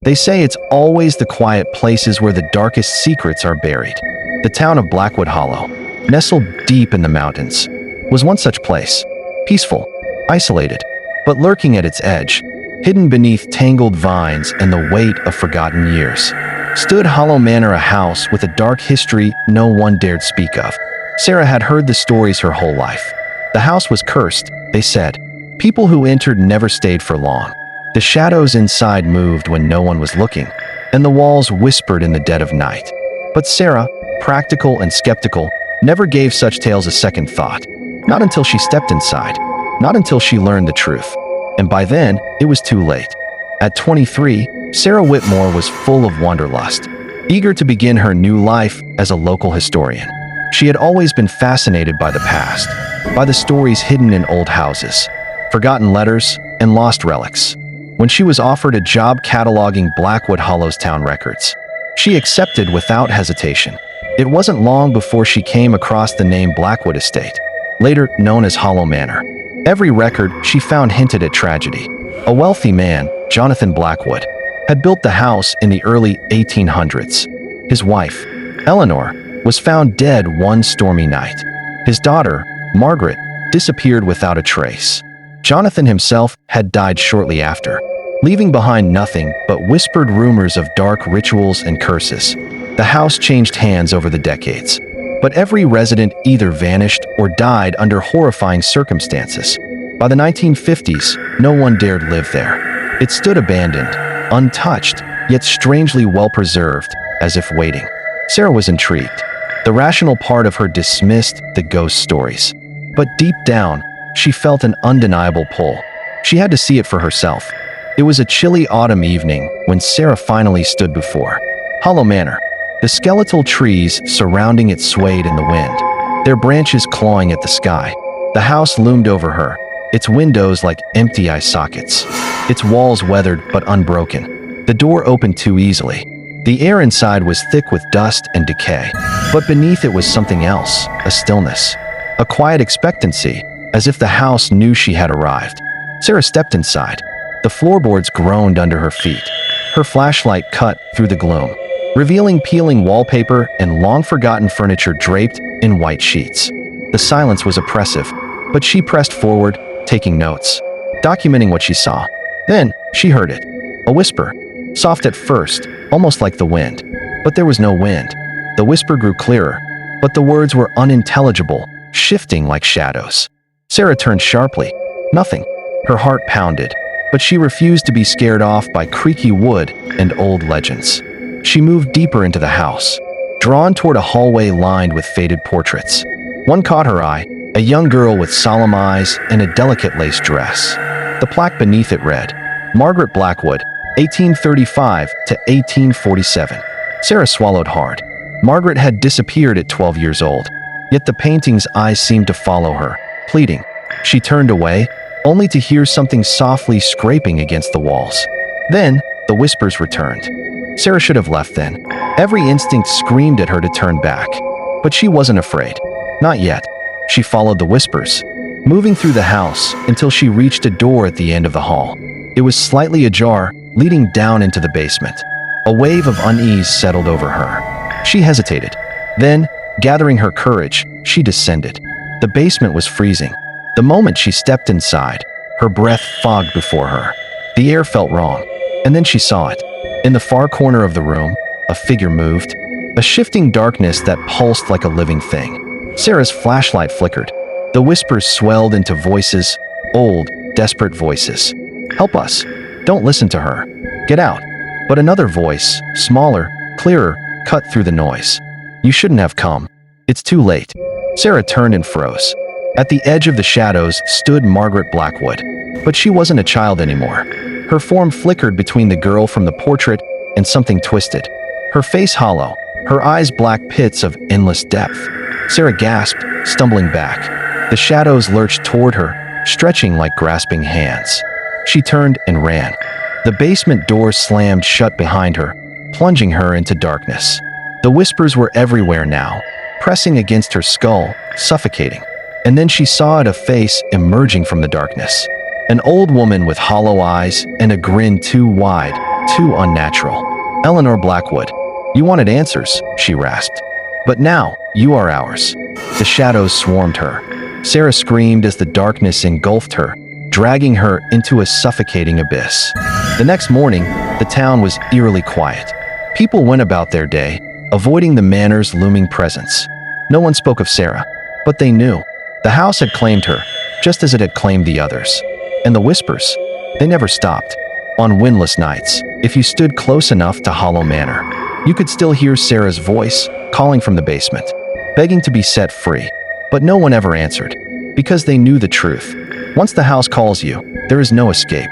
They say it's always the quiet places where the darkest secrets are buried. The town of Blackwood Hollow, nestled deep in the mountains, was one such place. Peaceful, isolated, but lurking at its edge, hidden beneath tangled vines and the weight of forgotten years, stood Hollow Manor, a house with a dark history no one dared speak of. Sarah had heard the stories her whole life. The house was cursed, they said. People who entered never stayed for long. The shadows inside moved when no one was looking, and the walls whispered in the dead of night. But Sarah, practical and skeptical, never gave such tales a second thought. Not until she stepped inside. Not until she learned the truth. And by then, it was too late. At 23, Sarah Whitmore was full of wanderlust, eager to begin her new life as a local historian. She had always been fascinated by the past, by the stories hidden in old houses, forgotten letters, and lost relics. When she was offered a job cataloging Blackwood Hollow's town records, she accepted without hesitation. It wasn't long before she came across the name Blackwood Estate, later known as Hollow Manor. Every record she found hinted at tragedy. A wealthy man, Jonathan Blackwood, had built the house in the early 1800s. His wife, Eleanor, was found dead one stormy night. His daughter, Margaret, disappeared without a trace. Jonathan himself had died shortly after, leaving behind nothing but whispered rumors of dark rituals and curses. The house changed hands over the decades, but every resident either vanished or died under horrifying circumstances. By the 1950s, no one dared live there. It stood abandoned, untouched, yet strangely well-preserved, as if waiting. Sarah was intrigued. The rational part of her dismissed the ghost stories. But deep down, she felt an undeniable pull. She had to see it for herself. It was a chilly autumn evening when Sarah finally stood before Hollow Manor. The skeletal trees surrounding it swayed in the wind, their branches clawing at the sky. The house loomed over her, its windows like empty eye sockets, its walls weathered but unbroken. The door opened too easily. The air inside was thick with dust and decay, but beneath it was something else, a stillness, a quiet expectancy, as if the house knew she had arrived. Sarah stepped inside. The floorboards groaned under her feet. Her flashlight cut through the gloom, revealing peeling wallpaper and long-forgotten furniture draped in white sheets. The silence was oppressive, but she pressed forward, taking notes, documenting what she saw. Then, she heard it. A whisper. Soft at first, almost like the wind. But there was no wind. The whisper grew clearer, but the words were unintelligible, shifting like shadows. Sarah turned sharply. Nothing. Her heart pounded, but she refused to be scared off by creaky wood and old legends. She moved deeper into the house, drawn toward a hallway lined with faded portraits. One caught her eye, a young girl with solemn eyes and a delicate lace dress. The plaque beneath it read, Margaret Blackwood, 1835 to 1847. Sarah swallowed hard. Margaret had disappeared at 12 years old, yet the painting's eyes seemed to follow her, pleading. She turned away, only to hear something softly scraping against the walls. Then, the whispers returned. Sarah should have left then. Every instinct screamed at her to turn back. But she wasn't afraid. Not yet. She followed the whispers, moving through the house until she reached a door at the end of the hall. It was slightly ajar, leading down into the basement. A wave of unease settled over her. She hesitated. Then, gathering her courage, she descended. The basement was freezing. The moment she stepped inside, her breath fogged before her. The air felt wrong. And then she saw it. In the far corner of the room, a figure moved, a shifting darkness that pulsed like a living thing. Sarah's flashlight flickered. The whispers swelled into voices, old, desperate voices. Help us. Don't listen to her. Get out. But another voice, smaller, clearer, cut through the noise. You shouldn't have come. It's too late. Sarah turned and froze. At the edge of the shadows stood Margaret Blackwood, but she wasn't a child anymore. Her form flickered between the girl from the portrait and something twisted. Her face hollow, her eyes black pits of endless depth. Sarah gasped, stumbling back. The shadows lurched toward her, stretching like grasping hands. She turned and ran. The basement door slammed shut behind her, plunging her into darkness. The whispers were everywhere now, pressing against her skull, suffocating. And then she saw it, a face emerging from the darkness. An old woman with hollow eyes and a grin too wide, too unnatural. Eleanor Blackwood, you wanted answers, she rasped. But now, you are ours. The shadows swarmed her. Sarah screamed as the darkness engulfed her, dragging her into a suffocating abyss. The next morning, the town was eerily quiet. People went about their day, avoiding the manor's looming presence. No one spoke of Sarah, but they knew. The house had claimed her, just as it had claimed the others. And the whispers, they never stopped. On windless nights, if you stood close enough to Hollow Manor, you could still hear Sarah's voice calling from the basement, begging to be set free. But no one ever answered, because they knew the truth. Once the house calls you, there is no escape.